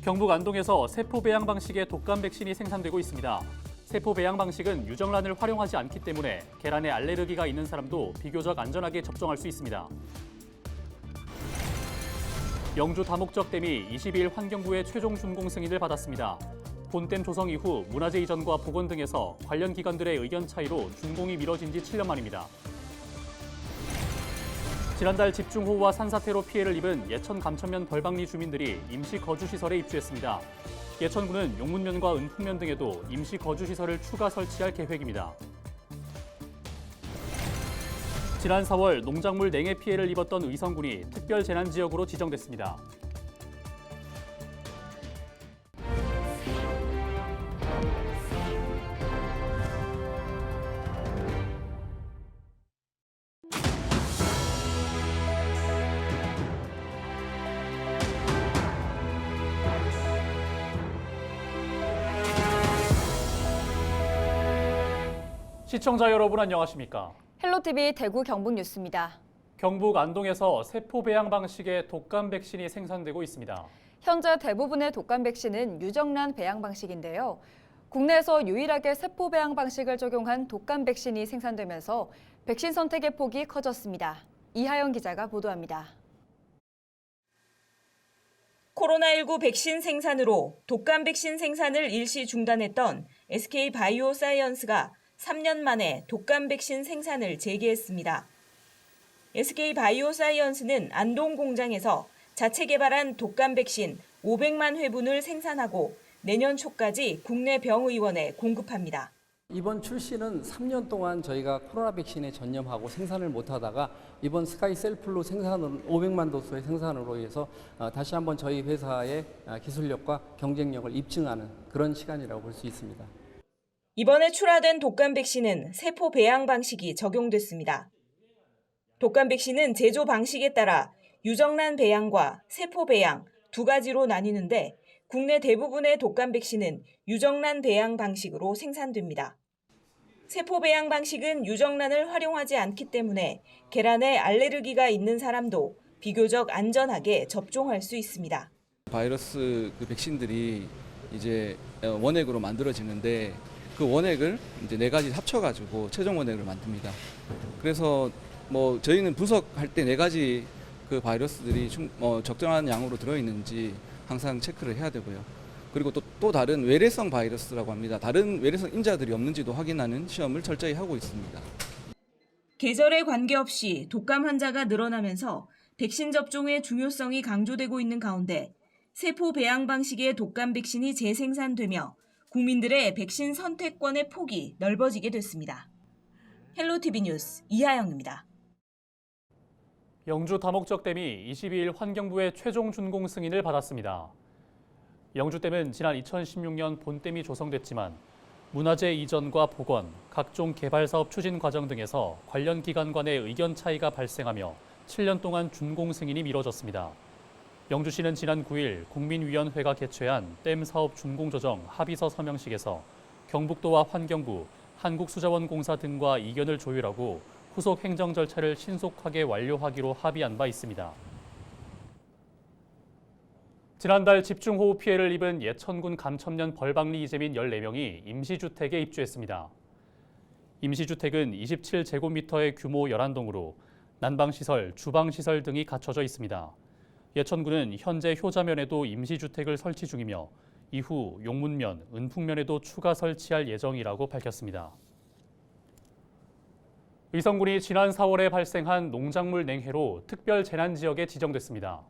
경북 안동에서 세포 배양 방식의 독감 백신이 생산되고 있습니다. 세포 배양 방식은 유정란을 활용하지 않기 때문에 계란에 알레르기가 있는 사람도 비교적 안전하게 접종할 수 있습니다. 영주 다목적댐이 22일 환경부의 최종 준공 승인을 받았습니다. 본댐 조성 이후 문화재 이전과 복원 등에서 관련 기관들의 의견 차이로 준공이 미뤄진 지 7년 만입니다. 지난달 집중호우와 산사태로 피해를 입은 예천 감천면 벌방리 주민들이 임시 거주시설에 입주했습니다. 예천군은 용문면과 은풍면 등에도 임시 거주시설을 추가 설치할 계획입니다. 지난 4월 농작물 냉해 피해를 입었던 의성군이 특별재난지역으로 지정됐습니다. 시청자 여러분 안녕하십니까? 헬로티비 대구 경북 뉴스입니다. 경북 안동에서 세포 배양 방식의 독감 백신이 생산되고 있습니다. 현재 대부분의 독감 백신은 유정란 배양 방식인데요. 국내에서 유일하게 세포 배양 방식을 적용한 독감 백신이 생산되면서 백신 선택의 폭이 커졌습니다. 이하영 기자가 보도합니다. 코로나19 백신 생산으로 독감 백신 생산을 일시 중단했던 SK바이오사이언스가 3년 만에 독감 백신 생산을 재개했습니다. SK바이오사이언스는 안동 공장에서 자체 개발한 독감 백신 500만 회분을 생산하고 내년 초까지 국내 병의원에 공급합니다. 이번 출시는 3년 동안 저희가 코로나 백신에 전념하고 생산을 못하다가 이번 스카이 셀플로 생산으로 500만 도수의 생산으로 해서 다시 한번 저희 회사의 기술력과 경쟁력을 입증하는 그런 시간이라고 볼 수 있습니다. 이번에 출하된 독감 백신은 세포 배양 방식이 적용됐습니다. 독감 백신은 제조 방식에 따라 유정란 배양과 세포 배양 두 가지로 나뉘는데 국내 대부분의 독감 백신은 유정란 배양 방식으로 생산됩니다. 세포 배양 방식은 유정란을 활용하지 않기 때문에 계란에 알레르기가 있는 사람도 비교적 안전하게 접종할 수 있습니다. 바이러스 백신들이 이제 원액으로 만들어지는데 그 원액을 이제 4가지 합쳐가지고 최종 원액을 만듭니다. 그래서 저희는 분석할 때 4가지 그 바이러스들이 적정한 양으로 들어있는지 항상 체크를 해야 되고요. 그리고 또 다른 외래성 바이러스라고 합니다. 다른 외래성 인자들이 없는지도 확인하는 시험을 철저히 하고 있습니다. 계절에 관계없이 독감 환자가 늘어나면서 백신 접종의 중요성이 강조되고 있는 가운데 세포 배양 방식의 독감 백신이 재생산되며 국민들의 백신 선택권의 폭이 넓어지게 됐습니다. 헬로티비 뉴스 이하영입니다. 영주 다목적댐이 22일 환경부의 최종 준공 승인을 받았습니다. 영주댐은 지난 2016년 본댐이 조성됐지만 문화재 이전과 복원, 각종 개발 사업 추진 과정 등에서 관련 기관 간의 의견 차이가 발생하며 7년 동안 준공 승인이 미뤄졌습니다. 영주시는 지난 9일 국민위원회가 개최한 댐 사업 준공 조정 합의서 서명식에서 경북도와 환경부, 한국수자원공사 등과 이견을 조율하고 후속 행정 절차를 신속하게 완료하기로 합의한 바 있습니다. 지난달 집중호우 피해를 입은 예천군 감천면 벌방리 이재민 14명이 임시주택에 입주했습니다. 임시주택은 27제곱미터의 규모 11동으로 난방시설, 주방시설 등이 갖춰져 있습니다. 예천군은 현재 효자면에도 임시주택을 설치 중이며 이후 용문면, 은풍면에도 추가 설치할 예정이라고 밝혔습니다. 의성군이 지난 4월에 발생한 농작물 냉해로 특별재난지역에 지정됐습니다.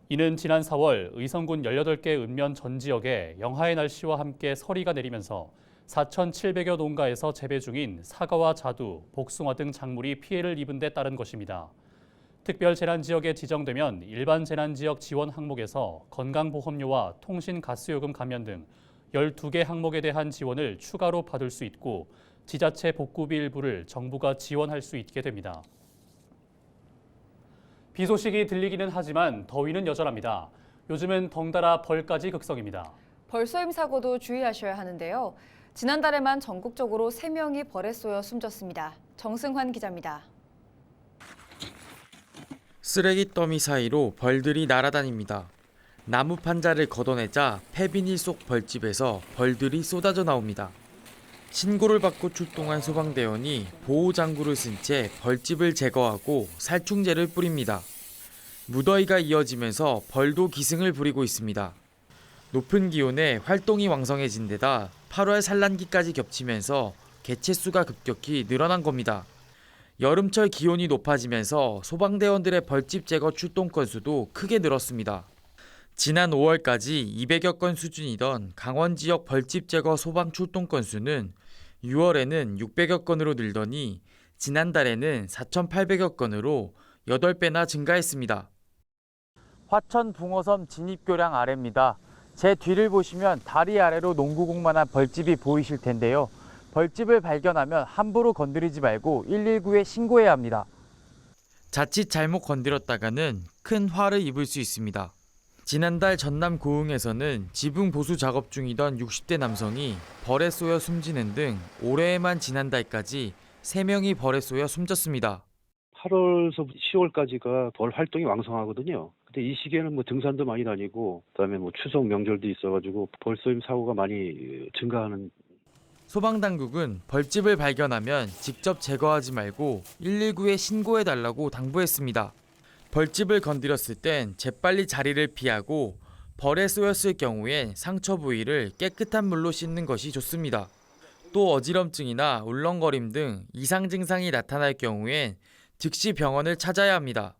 이는 지난 4월 의성군 18개 읍면 전 지역에 영하의 날씨와 함께 서리가 내리면서 4,700여 농가에서 재배 중인 사과와 자두, 복숭아 등 작물이 피해를 입은 데 따른 것입니다. 특별재난지역에 지정되면 일반 재난지역 지원 항목에서 건강보험료와 통신가스요금 감면 등 12개 항목에 대한 지원을 추가로 받을 수 있고 지자체 복구비 일부를 정부가 지원할 수 있게 됩니다. 비 소식이 들리기는 하지만 더위는 여전합니다. 요즘은 덩달아 벌까지 극성입니다. 벌쏘임 사고도 주의하셔야 하는데요. 지난달에만 전국적으로 3명이 벌에 쏘여 숨졌습니다. 정승환 기자입니다. 쓰레기 더미 사이로 벌들이 날아다닙니다. 나무 판자를 걷어내자 폐비닐 속 벌집에서 벌들이 쏟아져 나옵니다. 신고를 받고 출동한 소방대원이 보호장구를 쓴 채 벌집을 제거하고 살충제를 뿌립니다. 무더위가 이어지면서 벌도 기승을 부리고 있습니다. 높은 기온에 활동이 왕성해진 데다 8월 산란기까지 겹치면서 개체수가 급격히 늘어난 겁니다. 여름철 기온이 높아지면서 소방대원들의 벌집 제거 출동 건수도 크게 늘었습니다. 지난 5월까지 200여 건 수준이던 강원 지역 벌집 제거 소방 출동 건수는 6월에는 600여 건으로 늘더니 지난달에는 4,800여 건으로 8배나 증가했습니다. 화천 붕어섬 진입교량 아래입니다. 제 뒤를 보시면 다리 아래로 농구공만한 벌집이 보이실 텐데요. 벌집을 발견하면 함부로 건드리지 말고 119에 신고해야 합니다. 자칫 잘못 건드렸다가는 큰 화를 입을 수 있습니다. 지난달 전남 고흥에서는 지붕 보수 작업 중이던 60대 남성이 벌에 쏘여 숨지는 등 올해에만 지난달까지 3명이 벌에 쏘여 숨졌습니다. 8월서 10월까지가 벌 활동이 왕성하거든요. 근데 이 시기에는 뭐 등산도 많이 다니고 그다음에 뭐 추석 명절도 있어가지고 벌 쏘임 사고가 많이 증가하는. 소방당국은 벌집을 발견하면 직접 제거하지 말고 119에 신고해달라고 당부했습니다. 벌집을 건드렸을 땐 재빨리 자리를 피하고 벌에 쏘였을 경우엔 상처 부위를 깨끗한 물로 씻는 것이 좋습니다. 또 어지럼증이나 울렁거림 등 이상 증상이 나타날 경우엔 즉시 병원을 찾아야 합니다.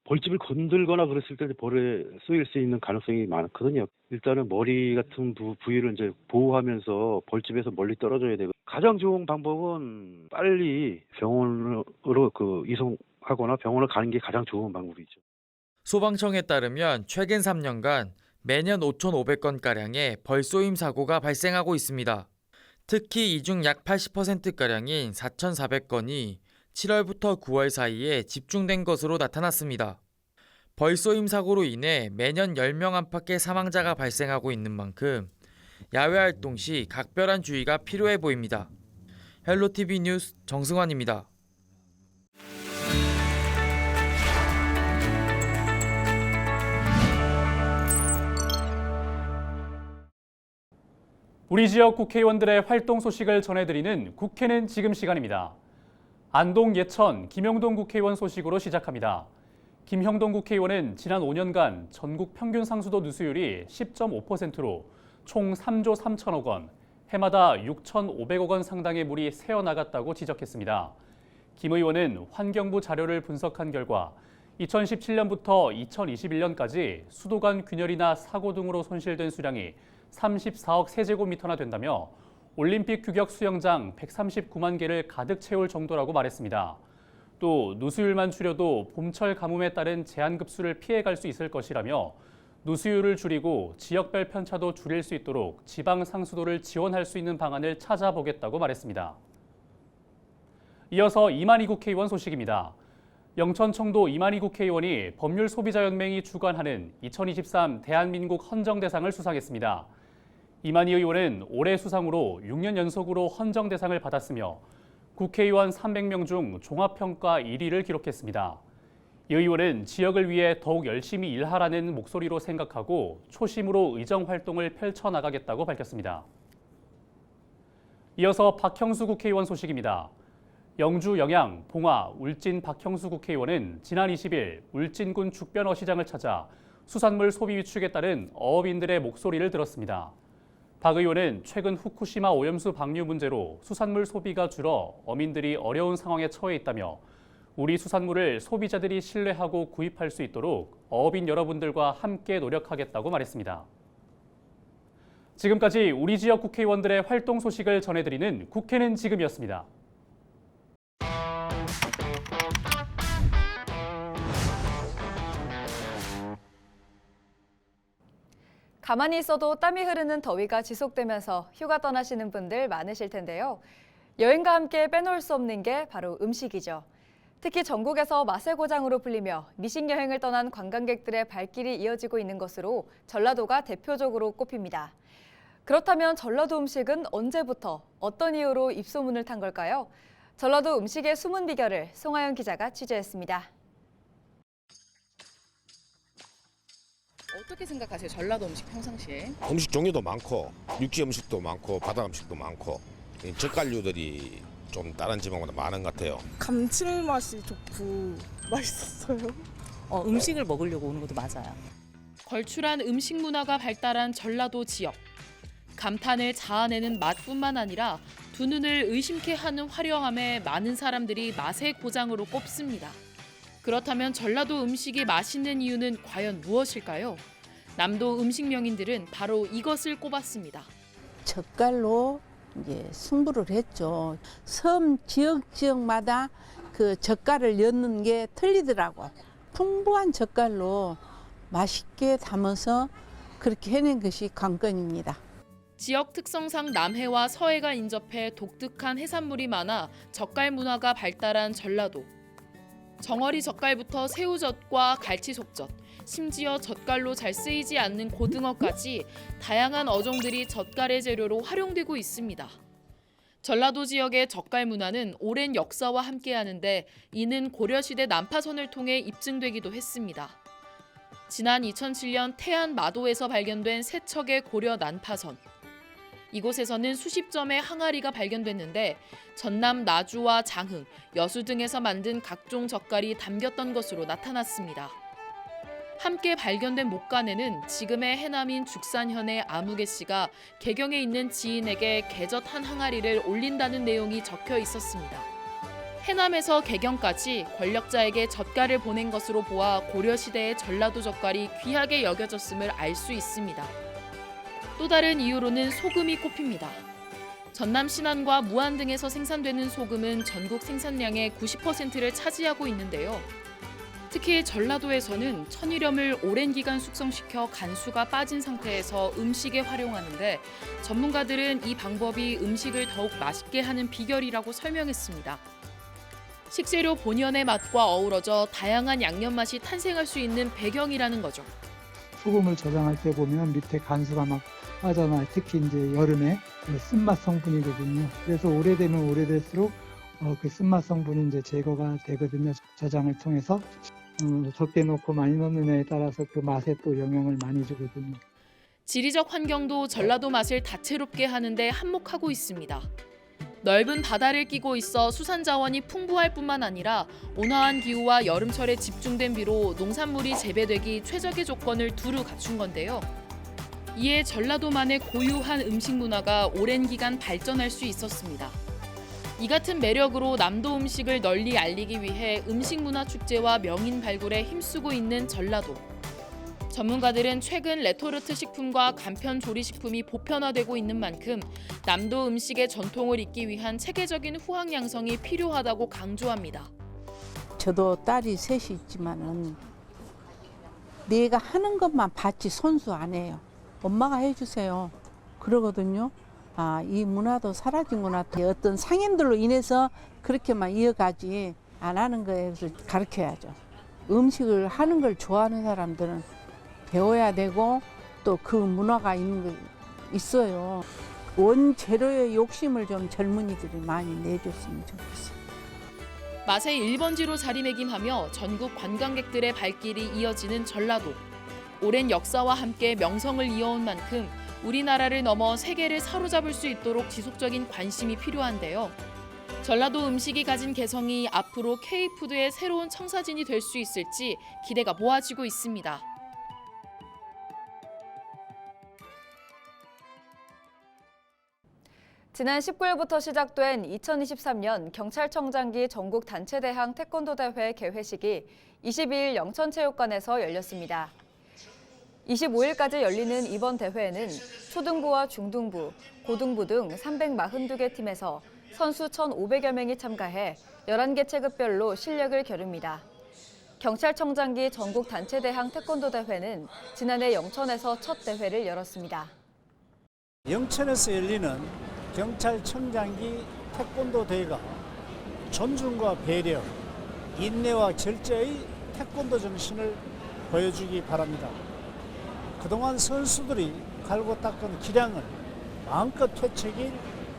벌집을 건들거나 그랬을 때 벌에 쏘일 수 있는 가능성이 많거든요. 일단은 머리 같은 부위를 이제 보호하면서 벌집에서 멀리 떨어져야 되고, 가장 좋은 방법은 빨리 병원으로 이송하거나 병원을 가는 게 가장 좋은 방법이죠. 소방청에 따르면 최근 3년간 매년 5,500건가량의 벌쏘임 사고가 발생하고 있습니다. 특히 이 중 약 80%가량인 4,400건이 7월부터 9월 사이에 집중된 것으로 나타났습니다. 벌쏘임 사고로 인해 매년 10명 안팎의 사망자가 발생하고 있는 만큼 야외 활동 시 각별한 주의가 필요해 보입니다. 헬로티비 뉴스 정승환입니다. 우리 지역 국회의원들의 활동 소식을 전해드리는 국회는 지금 시간입니다. 안동, 예천, 김영동 국회의원 소식으로 시작합니다. 김형동 국회의원은 지난 5년간 전국 평균 상수도 누수율이 10.5%로 총 3조 3천억 원, 해마다 6,500억 원 상당의 물이 새어나갔다고 지적했습니다. 김 의원은 환경부 자료를 분석한 결과 2017년부터 2021년까지 수도 간 균열이나 사고 등으로 손실된 수량이 34억 세제곱미터나 된다며 올림픽 규격 수영장 139만 개를 가득 채울 정도라고 말했습니다. 또 누수율만 줄여도 봄철 가뭄에 따른 제한급수를 피해갈 수 있을 것이라며 누수율을 줄이고 지역별 편차도 줄일 수 있도록 지방 상수도를 지원할 수 있는 방안을 찾아보겠다고 말했습니다. 이어서 이만희 국회의원 소식입니다. 영천청도 이만희 국회의원이 법률소비자연맹이 주관하는 2023 대한민국 헌정대상을 수상했습니다. 이만희 의원은 올해 수상으로 6년 연속으로 헌정대상을 받았으며 국회의원 300명 중 종합평가 1위를 기록했습니다. 이 의원은 지역을 위해 더욱 열심히 일하라는 목소리로 생각하고 초심으로 의정활동을 펼쳐나가겠다고 밝혔습니다. 이어서 박형수 국회의원 소식입니다. 영주 영양, 봉화, 울진 박형수 국회의원은 지난 20일 울진군 죽변어 시장을 찾아 수산물 소비 위축에 따른 어업인들의 목소리를 들었습니다. 박 의원은 최근 후쿠시마 오염수 방류 문제로 수산물 소비가 줄어 어민들이 어려운 상황에 처해 있다며 우리 수산물을 소비자들이 신뢰하고 구입할 수 있도록 어업인 여러분들과 함께 노력하겠다고 말했습니다. 지금까지 우리 지역 국회의원들의 활동 소식을 전해드리는 국회는 지금이었습니다. 가만히 있어도 땀이 흐르는 더위가 지속되면서 휴가 떠나시는 분들 많으실 텐데요. 여행과 함께 빼놓을 수 없는 게 바로 음식이죠. 특히 전국에서 맛의 고장으로 불리며 미식 여행을 떠난 관광객들의 발길이 이어지고 있는 것으로 전라도가 대표적으로 꼽힙니다. 그렇다면 전라도 음식은 언제부터 어떤 이유로 입소문을 탄 걸까요? 전라도 음식의 숨은 비결을 송하연 기자가 취재했습니다. 어떻게 생각하세요? 전라도 음식 평상시에? 음식 종류도 많고 육지 음식도 많고 바다 음식도 많고 이 젓갈류들이 좀 다른 지방보다 많은 것 같아요. 감칠맛이 좋고 맛있었어요. 음식을 먹으려고 오는 것도 맞아요. 걸출한 음식 문화가 발달한 전라도 지역. 감탄을 자아내는 맛뿐만 아니라 두 눈을 의심케 하는 화려함에 많은 사람들이 맛의 고장으로 꼽습니다. 그렇다면 전라도 음식이 맛있는 이유는 과연 무엇일까요? 남도 음식 명인들은 바로 이것을 꼽았습니다. 젓갈로 이제 승부를 했죠. 섬 지역마다 그 젓갈을 넣는 게 틀리더라고. 풍부한 젓갈로 맛있게 담아서 그렇게 해낸 것이 관건입니다. 지역 특성상 남해와 서해가 인접해 독특한 해산물이 많아 젓갈 문화가 발달한 전라도. 정어리 젓갈부터 새우젓과 갈치속젓, 심지어 젓갈로 잘 쓰이지 않는 고등어까지 다양한 어종들이 젓갈의 재료로 활용되고 있습니다. 전라도 지역의 젓갈 문화는 오랜 역사와 함께하는데 이는 고려시대 난파선을 통해 입증되기도 했습니다. 지난 2007년 태안 마도에서 발견된 세 척의 고려 난파선. 이곳에서는 수십 점의 항아리가 발견됐는데 전남 나주와 장흥, 여수 등에서 만든 각종 젓갈이 담겼던 것으로 나타났습니다. 함께 발견된 목간에는 지금의 해남인 죽산현의 아무개 씨가 개경에 있는 지인에게 개젓 한 항아리를 올린다는 내용이 적혀 있었습니다. 해남에서 개경까지 권력자에게 젓갈을 보낸 것으로 보아 고려시대의 전라도 젓갈이 귀하게 여겨졌음을 알 수 있습니다. 또 다른 이유로는 소금이 꼽힙니다. 전남 신안과 무안 등에서 생산되는 소금은 전국 생산량의 90%를 차지하고 있는데요. 특히 전라도에서는 천일염을 오랜 기간 숙성시켜 간수가 빠진 상태에서 음식에 활용하는데 전문가들은 이 방법이 음식을 더욱 맛있게 하는 비결이라고 설명했습니다. 식재료 본연의 맛과 어우러져 다양한 양념 맛이 탄생할 수 있는 배경이라는 거죠. 소금을 저장할 때 보면 밑에 간수가 막 빠져나와요. 특히 이제 여름에 쓴맛 성분이거든요. 그래서 오래되면 오래될수록 그 쓴맛 성분이 이제 제거가 되거든요. 저장을 통해서 적게 넣고 많이 넣느냐에 따라서 그 맛에 또 영향을 많이 주거든요. 지리적 환경도 전라도 맛을 다채롭게 하는데 한몫하고 있습니다. 넓은 바다를 끼고 있어 수산 자원이 풍부할 뿐만 아니라 온화한 기후와 여름철에 집중된 비로 농산물이 재배되기 최적의 조건을 두루 갖춘 건데요. 이에 전라도만의 고유한 음식 문화가 오랜 기간 발전할 수 있었습니다. 이 같은 매력으로 남도 음식을 널리 알리기 위해 음식문화축제와 명인 발굴에 힘쓰고 있는 전라도. 전문가들은 최근 레토르트 식품과 간편 조리식품이 보편화되고 있는 만큼 남도 음식의 전통을 잇기 위한 체계적인 후학 양성이 필요하다고 강조합니다. 저도 딸이 셋이 있지만은 내가 하는 것만 봤지 손수 안 해요. 엄마가 해주세요. 그러거든요. 아, 이 문화도 사라진구나. 어떤 상인들로 인해서 그렇게만 이어가지 안 하는 거에 가르쳐야죠. 음식을 하는 걸 좋아하는 사람들은 배워야 되고 또 그 문화가 있어요. 원재료의 욕심을 좀 젊은이들이 많이 내줬으면 좋겠어요. 맛의 1번지로 자리매김하며 전국 관광객들의 발길이 이어지는 전라도. 오랜 역사와 함께 명성을 이어온 만큼 우리나라를 넘어 세계를 사로잡을 수 있도록 지속적인 관심이 필요한데요. 전라도 음식이 가진 개성이 앞으로 K푸드의 새로운 청사진이 될 수 있을지 기대가 모아지고 있습니다. 지난 19일부터 시작된 2023년 경찰청장기 전국 단체대항 태권도 대회 개회식이 22일 영천체육관에서 열렸습니다. 25일까지 열리는 이번 대회에는 초등부와 중등부, 고등부 등 342개 팀에서 선수 1,500여 명이 참가해 11개 체급별로 실력을 겨룹니다. 경찰청장기 전국 단체대항 태권도 대회는 지난해 영천에서 첫 대회를 열었습니다. 영천에서 열리는 경찰청장기 태권도 대회가 존중과 배려, 인내와 절제의 태권도 정신을 보여주기 바랍니다. 그동안 선수들이 갈고 닦은 기량을 마음껏 되찾길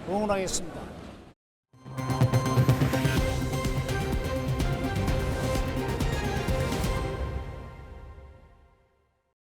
응원하겠습니다.